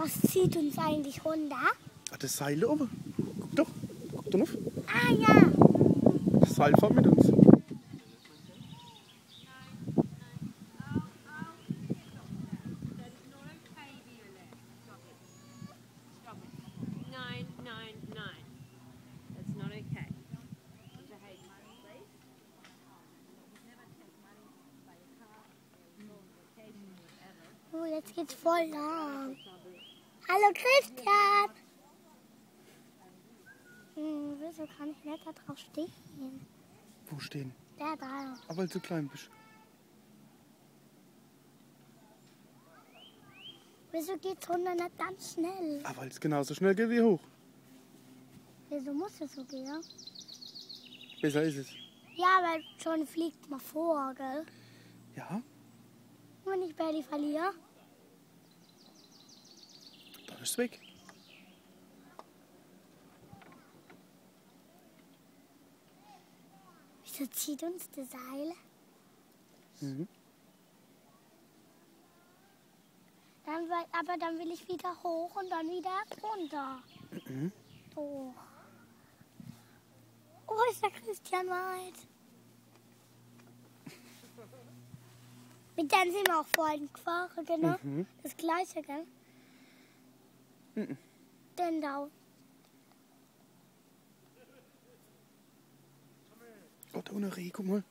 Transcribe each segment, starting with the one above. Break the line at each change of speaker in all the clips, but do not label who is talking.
Was zieht uns eigentlich runter?
Ah, das Seil oben. Guck doch. Guck doch auf.
Ah ja.
Das Seil fährt mit uns.
Nein. That's not okay.
Oh, jetzt geht's voll lang. Hallo Christian. Wieso kann ich nicht da drauf stehen?
Wo stehen?
Der da.
Aber weil du klein bist.
Wieso geht's runter nicht ganz schnell?
Aber weil es genauso schnell geht wie hoch.
Wieso muss es so gehen?
Besser ist es.
Ja, weil schon fliegt man vor, gell?
Ja,
Wenn ich Belly verliere.
dann ist es weg.
Wieso zieht uns das Seil?
Mhm.
Aber dann will ich wieder hoch und dann wieder runter.
Mhm.
So. Oh, ist der Christian weit. Mit dem sind wir auch vorhin gefahren, genau.
Mhm.
Das gleiche, gell?
Mhm.
Den da.
Oh, da unten Reh, guck mal.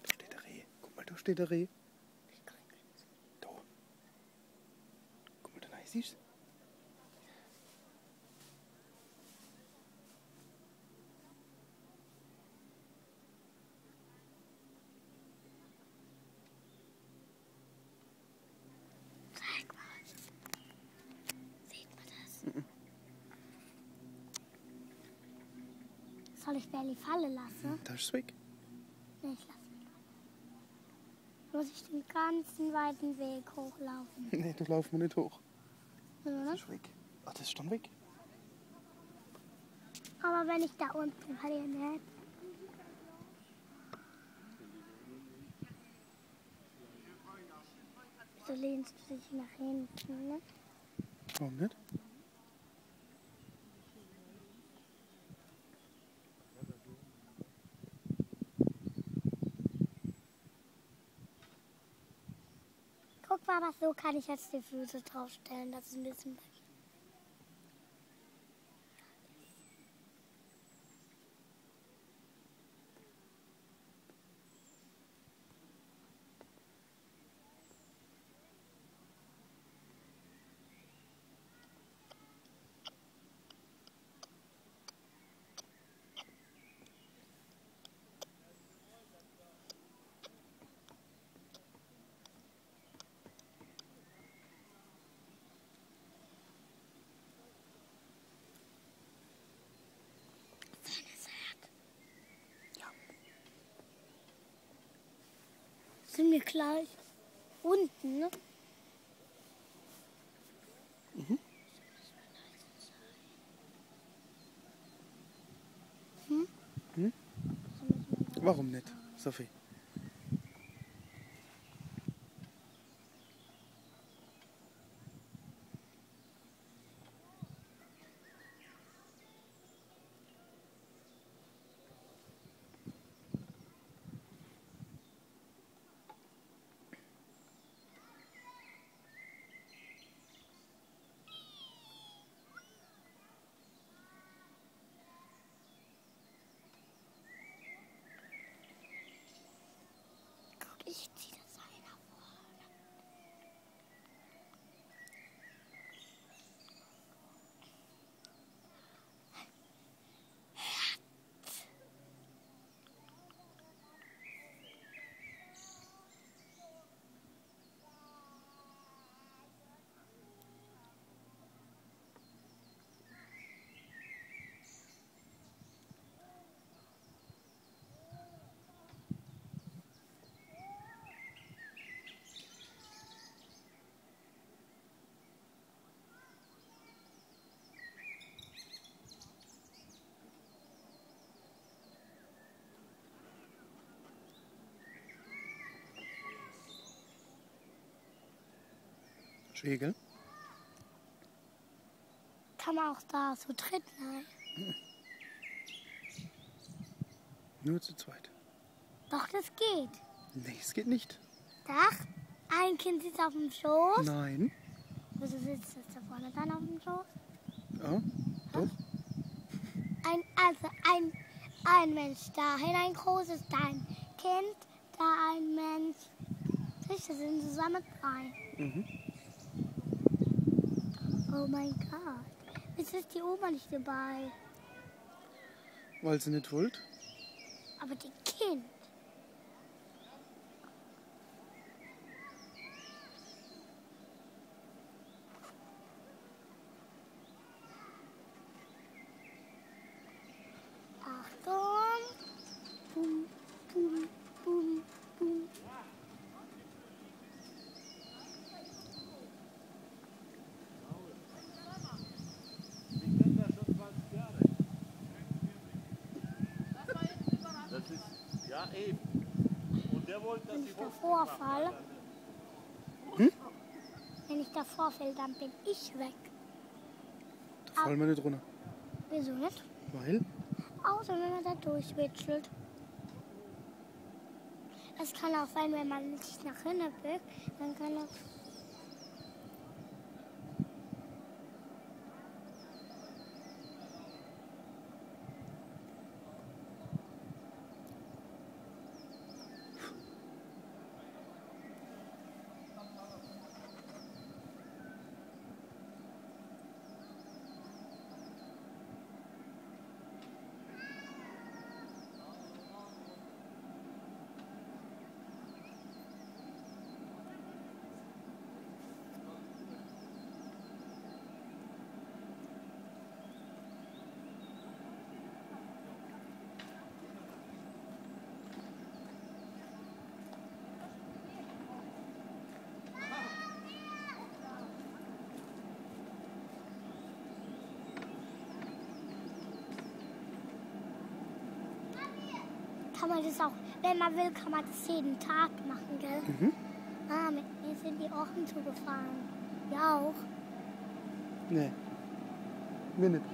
Da steht der Reh. Guck mal, da steht der Reh. Da. Guck mal, da rein, siehst du?
Zeig mal. Sieht man das? Soll ich Belly fallen lassen?
Da ist es weg.
Nee, ich lasse ihn. Muss ich den ganzen weiten Weg hochlaufen?
Nee, da laufen wir nicht hoch.
Ja.
Das ist weg. Ach, das ist dann weg.
Aber wenn ich da unten verliere, nicht. So lehnst du dich nach hinten, ne?
Warum nicht?
Guck mal, so kann ich jetzt die Füße draufstellen, dass es ein bisschen weg. Sind wir gleich unten, ne?
Mhm. Hm? Warum nicht, Sophie? Schön, gell?
Kann man auch da so dritt? Nein.
Nur zu zweit.
Doch, das geht.
Nee, es geht nicht.
Doch, ein Kind sitzt auf dem Schoß.
Nein.
Wieso sitzt das da vorne dann auf dem Schoß?
Ja, doch.
Ein Mensch dahin, ein großes, da ein Kind, da ein Mensch. Das sind zusammen 3.
Mhm.
Oh mein Gott. Wieso ist die Oma nicht dabei?
Weil sie nicht wollt.
Aber die Kind. Achtung. Bum, bum, bum, bum.
Das ist, ja eben. Und der wollte, dass
Wenn
die
ich davor falle,
Hm?
wenn ich davor falle, dann bin ich weg.
Da fallen wir nicht runter.
Wieso nicht?
Weil?
Außer wenn man da durchwitschelt. Es kann auch sein, wenn man sich nach hinten bückt, dann kann er. Kann man das auch, wenn man will, kann man das jeden Tag machen, gell?
Mhm.
Ah, mit mir sind die Ohren zugefahren. Ja auch.
Nee. Mir nicht.